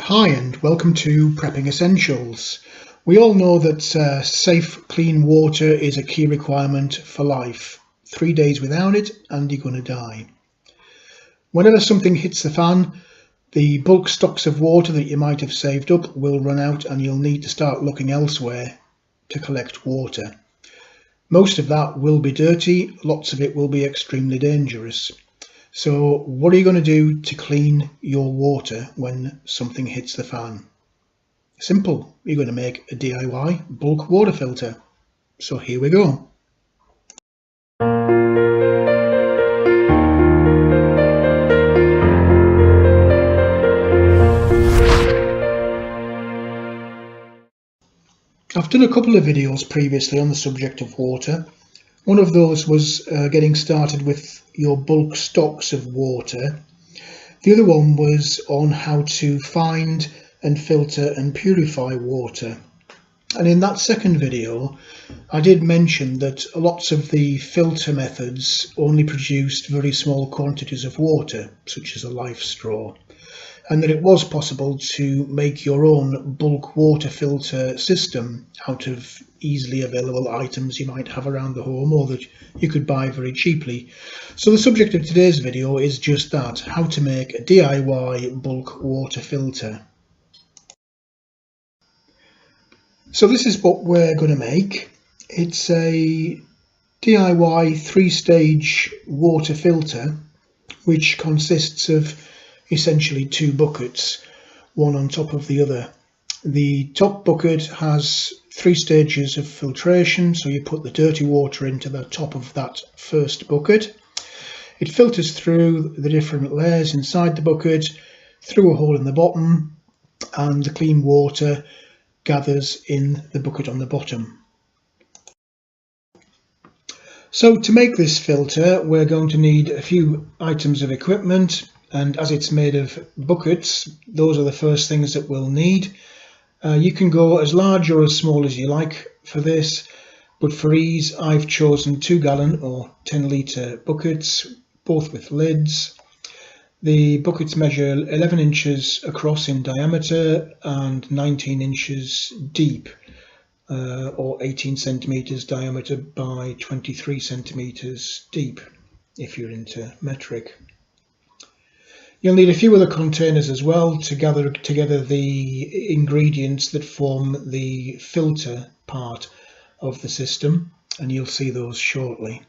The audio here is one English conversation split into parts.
Hi and welcome to Prepping Essentials. We all know that safe, clean water is a key requirement for life. 3 days without it and you're going to die. Whenever something hits the fan, the bulk stocks of water that you might have saved up will run out and you'll need to start looking elsewhere to collect water. Most of that will be dirty, lots of it will be extremely dangerous. So what are you going to do to clean your water when something hits the fan? Simple, you're going to make a DIY bulk water filter. So here we go. I've done a couple of videos previously on the subject of water. One of those was getting started with your bulk stocks of water. The other one was on how to find and filter and purify water. And in that second video, I did mention that lots of the filter methods only produced very small quantities of water, such as a life straw, and that it was possible to make your own bulk water filter system out of easily available items you might have around the home or that you could buy very cheaply. So the subject of today's video is just that, how to make a DIY bulk water filter. So this is what we're going to make. It's a DIY 3-stage water filter which consists of essentially 2 buckets, one on top of the other. The top bucket has 3 stages of filtration, so you put the dirty water into the top of that first bucket. It filters through the different layers inside the bucket, through a hole in the bottom, and the clean water gathers in the bucket on the bottom. So to make this filter, we're going to need a few items of equipment, and as it's made of buckets, those are the first things that we'll need. You can go as large or as small as you like for this, but for ease I've chosen 2-gallon or 10-litre buckets, both with lids. The buckets measure 11 inches across in diameter and 19 inches deep, or 18 centimetres diameter by 23 centimetres deep if you're into metric. You'll need a few other containers as well to gather together the ingredients that form the filter part of the system, and you'll see those shortly.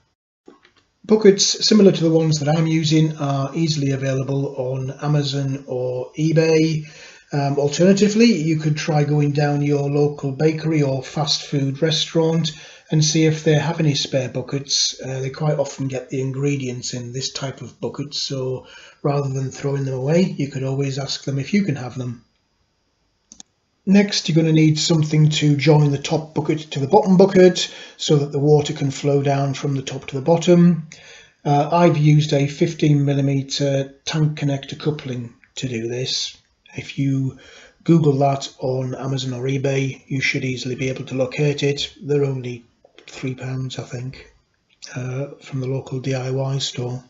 Buckets similar to the ones that I'm using are easily available on Amazon or eBay. Alternatively, you could try going down your local bakery or fast food restaurant and see if they have any spare buckets. They quite often get the ingredients in this type of bucket, so rather than throwing them away, you could always ask them if you can have them. Next, you're going to need something to join the top bucket to the bottom bucket so that the water can flow down from the top to the bottom. I've used a 15mm tank connector coupling to do this. If you Google that on Amazon or eBay, you should easily be able to locate it. They're only £3, I think, from the local DIY store.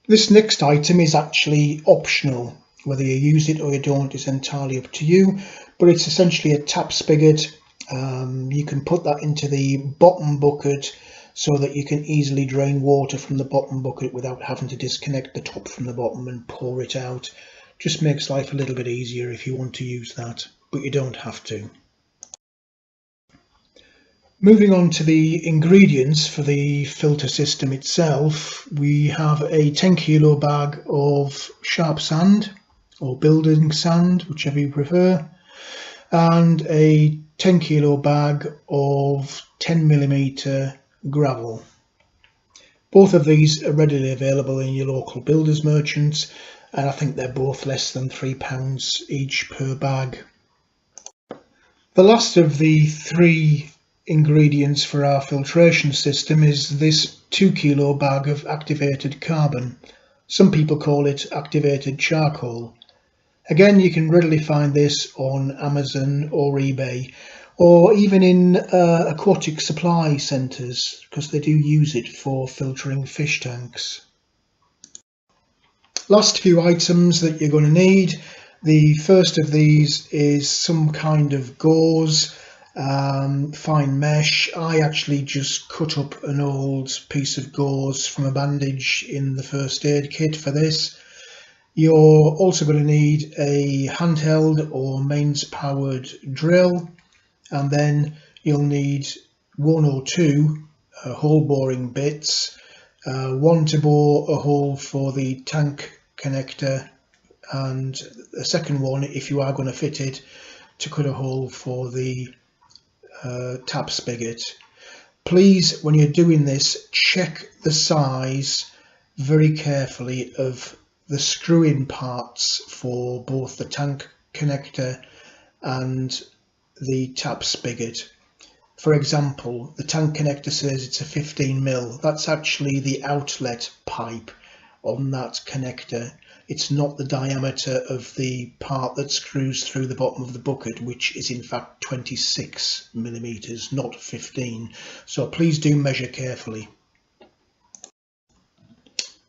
This next item is actually optional. Whether you use it or you don't is entirely up to you, but it's essentially a tap spigot. You can put that into the bottom bucket so that you can easily drain water from the bottom bucket without having to disconnect the top from the bottom and pour it out. Just makes life a little bit easier if you want to use that, but you don't have to. Moving on to the ingredients for the filter system itself, we have a 10 kilo bag of sharp sand or building sand, whichever you prefer, and a 10 kilo bag of 10mm gravel. Both of these are readily available in your local builders merchants, and I think they're both less than £3 each per bag. The last of the 3 ingredients for our filtration system is this 2 kilo bag of activated carbon. Some people call it activated charcoal. Again, you can readily find this on Amazon or eBay, or even in aquatic supply centres, because they do use it for filtering fish tanks. Last few items that you're going to need The first of these is some kind of gauze, fine mesh. I actually just cut up an old piece of gauze from a bandage in the first aid kit for this. You're also going to need a handheld or mains powered drill, and then you'll need one or two hole boring bits, one to bore a hole for the tank connector, and a second one, if you are going to fit it, to cut a hole for the tap spigot. Please, when you're doing this, check the size very carefully of the screw-in parts for both the tank connector and the tap spigot. For example, the tank connector says it's a 15mm. That's actually the outlet pipe on that connector. It's not the diameter of the part that screws through the bottom of the bucket, which is in fact 26mm, not 15. So please do measure carefully.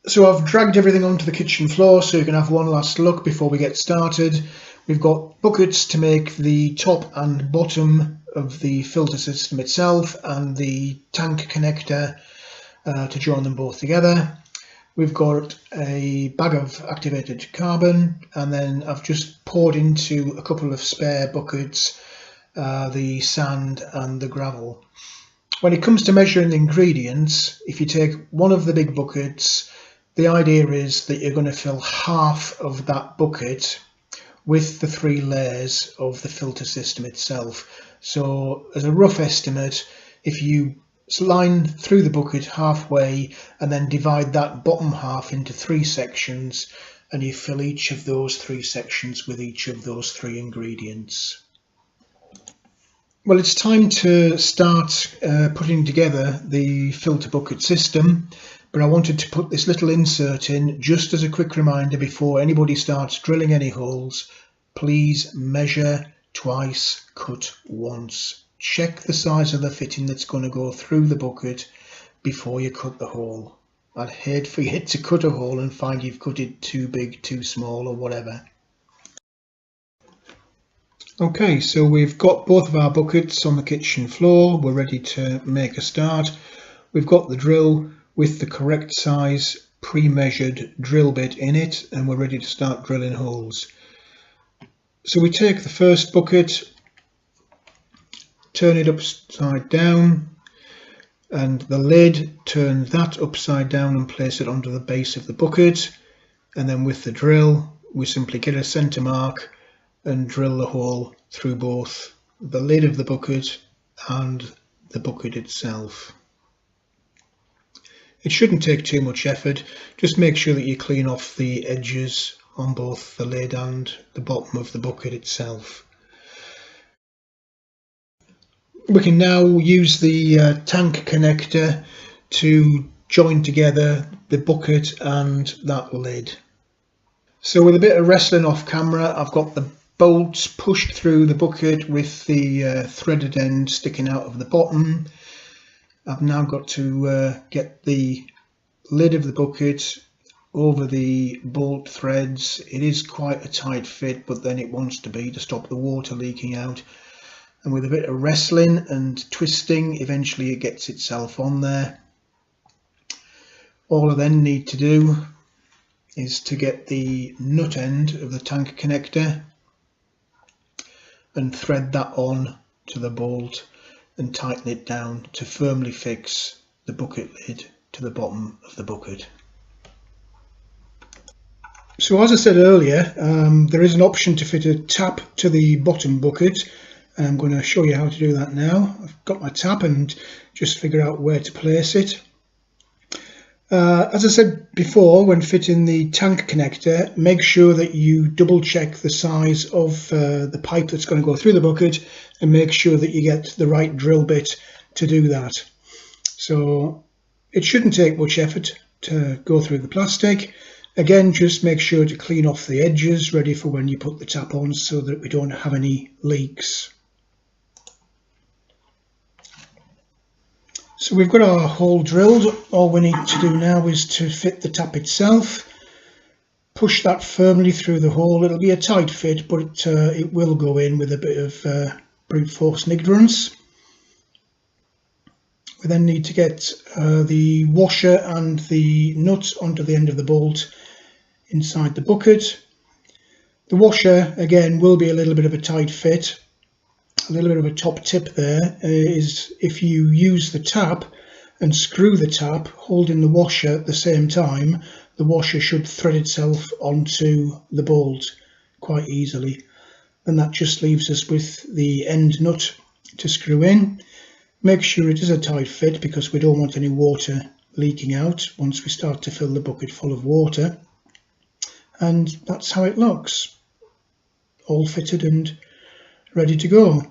So I've dragged everything onto the kitchen floor so you can have one last look before we get started. We've got buckets to make the top and bottom of the filter system itself, and the tank connector to join them both together. We've got a bag of activated carbon, and then I've just poured into a couple of spare buckets the sand and the gravel. When it comes to measuring the ingredients, if you take one of the big buckets, the idea is that you're going to fill half of that bucket with the 3 layers of the filter system itself. So as a rough estimate, if you line through the bucket halfway and then divide that bottom half into 3 sections, and you fill each of those 3 sections with each of those 3 ingredients. Well, it's time to start putting together the filter bucket system, but I wanted to put this little insert in just as a quick reminder before anybody starts drilling any holes. Please measure twice, cut once. Check the size of the fitting that's going to go through the bucket before you cut the hole. I'd hate for you to cut a hole and find you've cut it too big, too small, or whatever. Okay, so we've got both of our buckets on the kitchen floor. We're ready to make a start. We've got the drill with the correct size pre-measured drill bit in it, and we're ready to start drilling holes. So we take the first bucket, turn it upside down, and the lid, turn that upside down and place it onto the base of the bucket, and then with the drill we simply get a centre mark and drill the hole through both the lid of the bucket and the bucket itself. It shouldn't take too much effort. Just make sure that you clean off the edges on both the lid and the bottom of the bucket itself. We can now use the tank connector to join together the bucket and that lid. So with a bit of wrestling off camera, I've got the bolts pushed through the bucket with the threaded end sticking out of the bottom. I've now got to get the lid of the bucket over the bolt threads. It is quite a tight fit, but then it wants to be to stop the water leaking out. And with a bit of wrestling and twisting, eventually it gets itself on there. All I then need to do is to get the nut end of the tank connector and thread that on to the bolt and tighten it down to firmly fix the bucket lid to the bottom of the bucket. So as I said earlier, there is an option to fit a tap to the bottom bucket. I'm going to show you how to do that now. I've got my tap and just figure out where to place it. As I said before, when fitting the tank connector, make sure that you double check the size of the pipe that's going to go through the bucket, and make sure that you get the right drill bit to do that. So it shouldn't take much effort to go through the plastic. Again, just make sure to clean off the edges, ready for when you put the tap on, so that we don't have any leaks. So we've got our hole drilled. All we need to do now is to fit the tap itself. push that firmly through the hole. It'll be a tight fit, but it will go in with a bit of brute force and ignorance. We then need to get the washer and the nut onto the end of the bolt inside the bucket. The washer again will be a little bit of a tight fit. A little bit of a top tip there is if you use the tap and screw the tap holding the washer at the same time, the washer should thread itself onto the bolt quite easily. And that just leaves us with the end nut to screw in. Make sure it is a tight fit because we don't want any water leaking out once we start to fill the bucket full of water. And that's how it looks, all fitted and ready to go.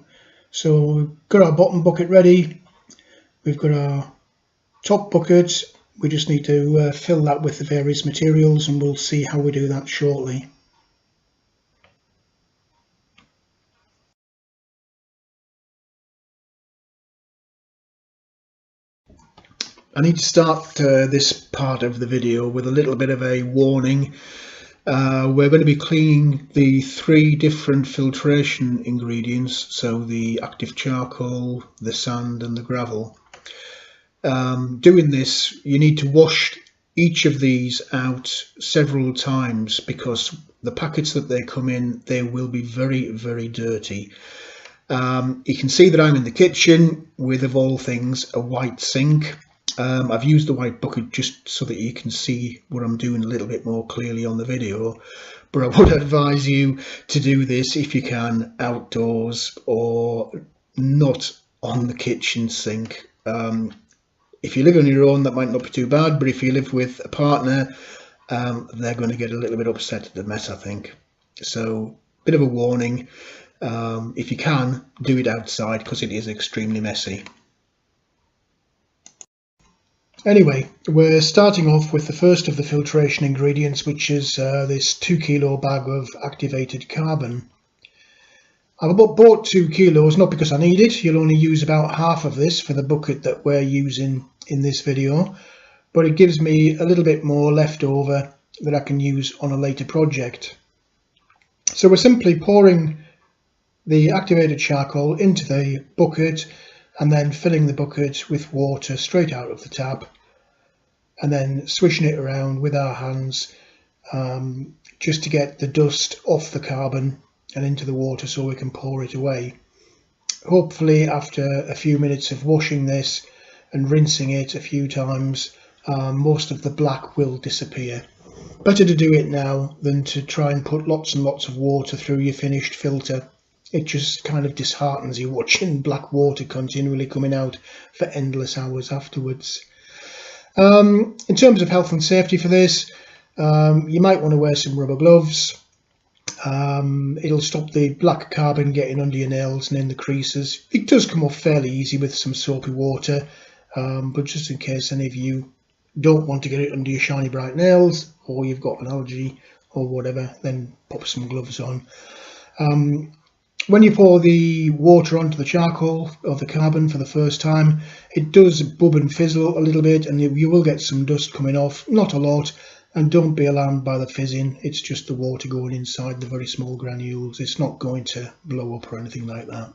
So we've got our bottom bucket ready, we've got our top bucket, we just need to fill that with the various materials, and we'll see how we do that shortly. I need to start this part of the video with a little bit of a warning. We're going to be cleaning the 3 different filtration ingredients, so the active charcoal, the sand and the gravel. Doing this, you need to wash each of these out several times because the packets that they come in, they will be very, very dirty. You can see that I'm in the kitchen with, of all things, a white sink. I've used the white bucket just so that you can see what I'm doing a little bit more clearly on the video, but I would advise you to do this if you can outdoors or not on the kitchen sink. If you live on your own, that might not be too bad, but if you live with a partner, they're going to get a little bit upset at the mess, I think. So, bit of a warning, if you can, do it outside because it is extremely messy. Anyway, we're starting off with the first of the filtration ingredients, which is this 2 kilo bag of activated carbon. I've bought 2 kilos, not because I need it. You'll only use about half of this for the bucket that we're using in this video, but it gives me a little bit more left over that I can use on a later project. So we're simply pouring the activated charcoal into the bucket and then filling the bucket with water straight out of the tap, and then swishing it around with our hands just to get the dust off the carbon and into the water so we can pour it away. Hopefully after a few minutes of washing this and rinsing it a few times, most of the black will disappear. Better to do it now than to try and put lots and lots of water through your finished filter. It just kind of disheartens you watching black water continually coming out for endless hours afterwards. In terms of health and safety for this, you might want to wear some rubber gloves. It'll stop the black carbon getting under your nails and in the creases. It does come off fairly easy with some soapy water, but just in case any of you don't want to get it under your shiny bright nails, or you've got an allergy or whatever, then pop some gloves on. When you pour the water onto the charcoal or the carbon for the first time, it does bub and fizzle a little bit, and you will get some dust coming off, not a lot, and don't be alarmed by the fizzing. It's just the water going inside the very small granules. It's not going to blow up or anything like that.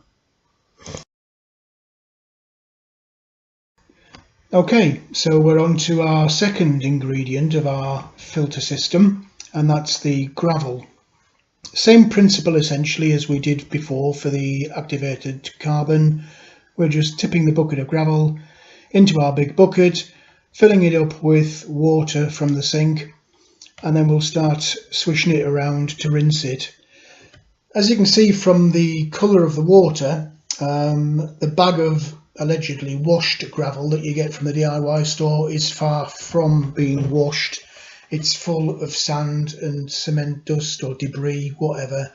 Okay, so we're on to our second ingredient of our filter system, and that's the gravel. Same principle essentially as we did before for the activated carbon. We're just tipping the bucket of gravel into our big bucket, filling it up with water from the sink, and then we'll start swishing it around to rinse it. As you can see from the colour of the water, the bag of allegedly washed gravel that you get from the DIY store is far from being washed. It's full of sand and cement dust or debris, whatever,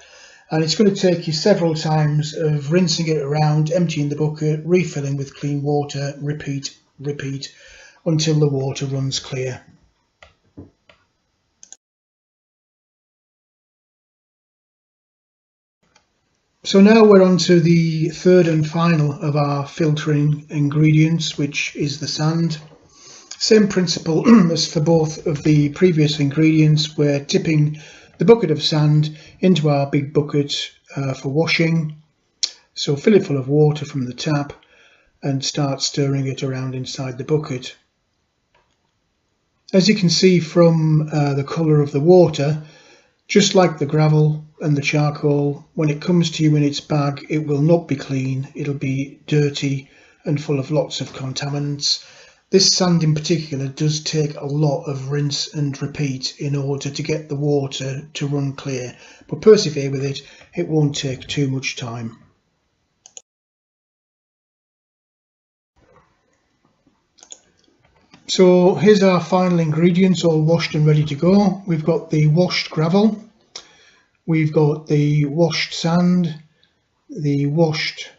and it's going to take you several times of rinsing it around, emptying the bucket, refilling with clean water, repeat, until the water runs clear. So now we're on to the third and final of our filtering ingredients, which is the sand. Same principle as for both of the previous ingredients. We're tipping the bucket of sand into our big bucket for washing. So fill it full of water from the tap and start stirring it around inside the bucket. As you can see from the colour of the water, just like the gravel and the charcoal, when it comes to you in its bag, it will not be clean. It'll be dirty and full of lots of contaminants. This sand in particular does take a lot of rinse and repeat in order to get the water to run clear, but persevere with it, it won't take too much time. So here's our final ingredients all washed and ready to go. We've got the washed gravel, we've got the washed sand, the washed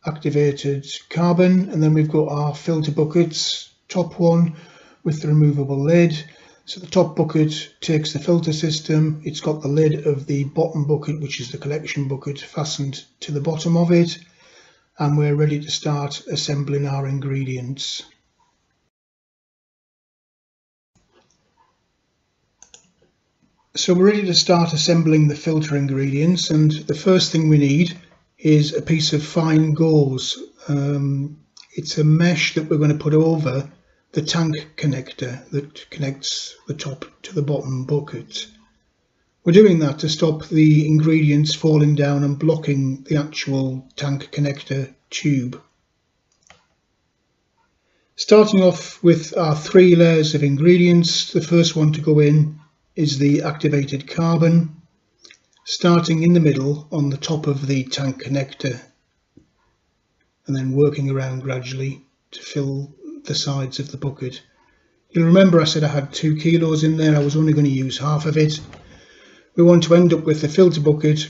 activated carbon, and then we've got our filter buckets, top one with the removable lid. So the top bucket takes the filter system, it's got the lid of the bottom bucket, which is the collection bucket, fastened to the bottom of it, and we're ready to start assembling our ingredients. So we're ready to start assembling the filter ingredients, and the first thing we need is a piece of fine gauze. It's a mesh that we're going to put over the tank connector that connects the top to the bottom bucket. We're doing that to stop the ingredients falling down and blocking the actual tank connector tube. Starting off with our 3 layers of ingredients, the first one to go in is the activated carbon, starting in the middle on the top of the tank connector and then working around gradually to fill the sides of the bucket. You'll remember I said I had 2 kilos in there. I was only going to use half of it. We want to end up with the filter bucket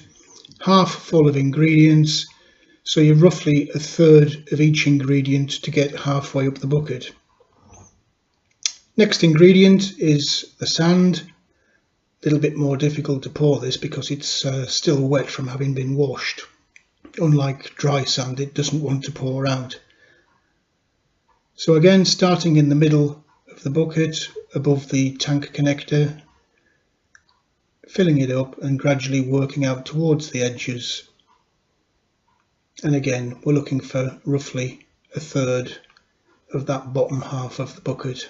half full of ingredients, so you're roughly 1/3 of each ingredient to get halfway up the bucket. Next ingredient is the sand. A little bit more difficult to pour this because it's still wet from having been washed. Unlike dry sand, it doesn't want to pour out. So again, starting in the middle of the bucket above the tank connector, filling it up and gradually working out towards the edges. And again, we're looking for roughly 1/3 of that bottom half of the bucket.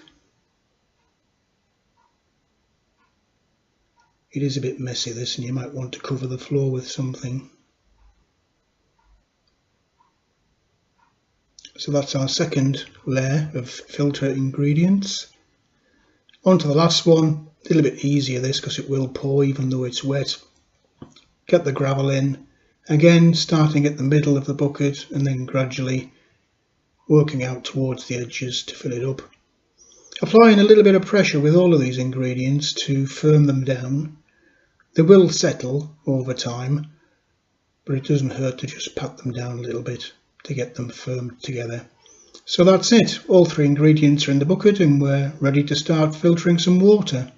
It is a bit messy this, and you might want to cover the floor with something. So that's our second layer of filter ingredients. On to the last one. A little bit easier this because it will pour even though it's wet. Get the gravel in, again starting at the middle of the bucket and then gradually working out towards the edges to fill it up. Applying a little bit of pressure with all of these ingredients to firm them down. They will settle over time, but it doesn't hurt to just pat them down a little bit to get them firm together. So that's it. All 3 ingredients are in the bucket and we're ready to start filtering some water.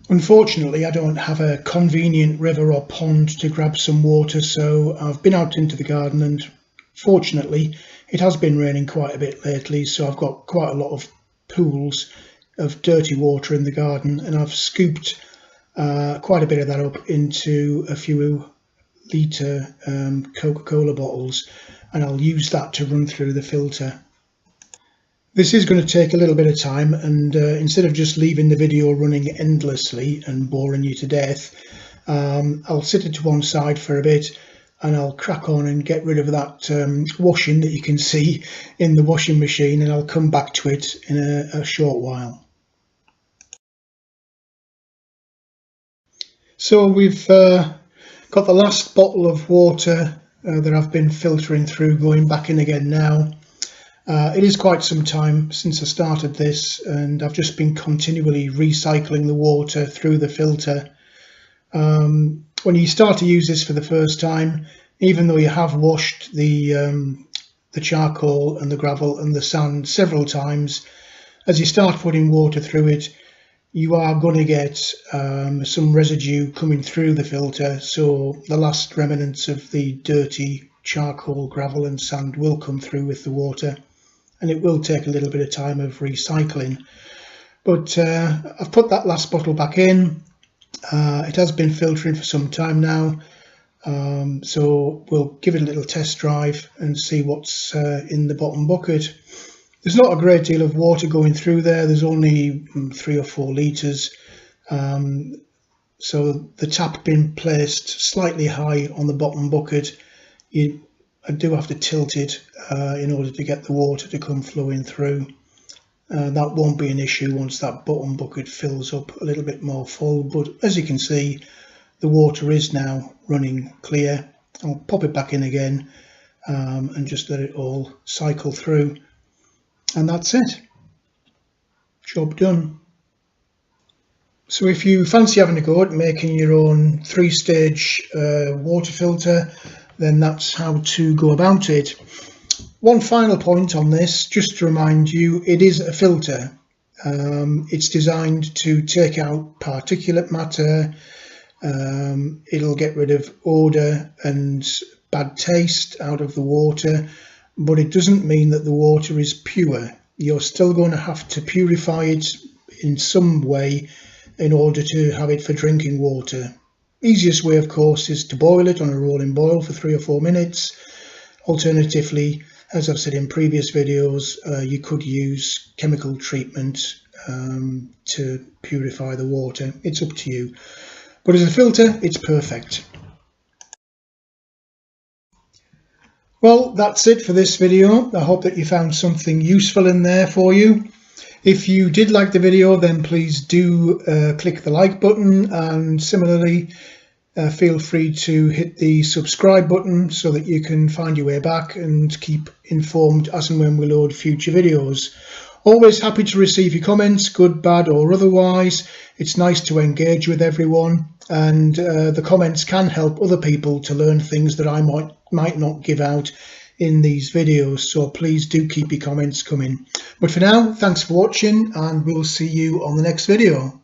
Unfortunately, I don't have a convenient river or pond to grab some water, so I've been out into the garden, and fortunately it has been raining quite a bit lately, so I've got quite a lot of pools of dirty water in the garden, and I've scooped quite a bit of that up into a few litre Coca-Cola bottles, and I'll use that to run through the filter. This is going to take a little bit of time, and instead of just leaving the video running endlessly and boring you to death, I'll sit it to one side for a bit and I'll crack on and get rid of that washing that you can see in the washing machine, and I'll come back to it in a short while. So we've got the last bottle of water that I've been filtering through going back in again now. It is quite some time since I started this, and I've just been continually recycling the water through the filter. When you start to use this for the first time, even though you have washed the charcoal and the gravel and the sand several times, as you start putting water through it, you are going to get some residue coming through the filter, so the last remnants of the dirty charcoal, gravel and sand will come through with the water, and it will take a little bit of time of recycling. But I've put that last bottle back in. It has been filtering for some time now, so we'll give it a little test drive and see what's in the bottom bucket. There's not a great deal of water going through there. There's only 3 or 4 litres. So the tap being placed slightly high on the bottom bucket, I do have to tilt it in order to get the water to come flowing through. That won't be an issue once that bottom bucket fills up a little bit more full, but as you can see, the water is now running clear. I'll pop it back in again and just let it all cycle through, and that's it. Job done. So if you fancy having a go at making your own 3-stage water filter, then that's how to go about it. One final point on this, just to remind you, it is a filter. It's designed to take out particulate matter. It'll get rid of odour and bad taste out of the water, but it doesn't mean that the water is pure. You're still going to have to purify it in some way in order to have it for drinking water. Easiest way, of course, is to boil it on a rolling boil for 3 or 4 minutes. Alternatively, as I've said in previous videos, you could use chemical treatment to purify the water. It's up to you. But as a filter, it's perfect. Well, that's it for this video. I hope that you found something useful in there for you. If you did like the video, then please do click the like button, and similarly feel free to hit the subscribe button so that you can find your way back and keep informed as and when we load future videos. Always happy to receive your comments, good, bad or otherwise. It's nice to engage with everyone, and the comments can help other people to learn things that I might not give out in these videos, so please do keep your comments coming. But for now, thanks for watching, and we'll see you on the next video.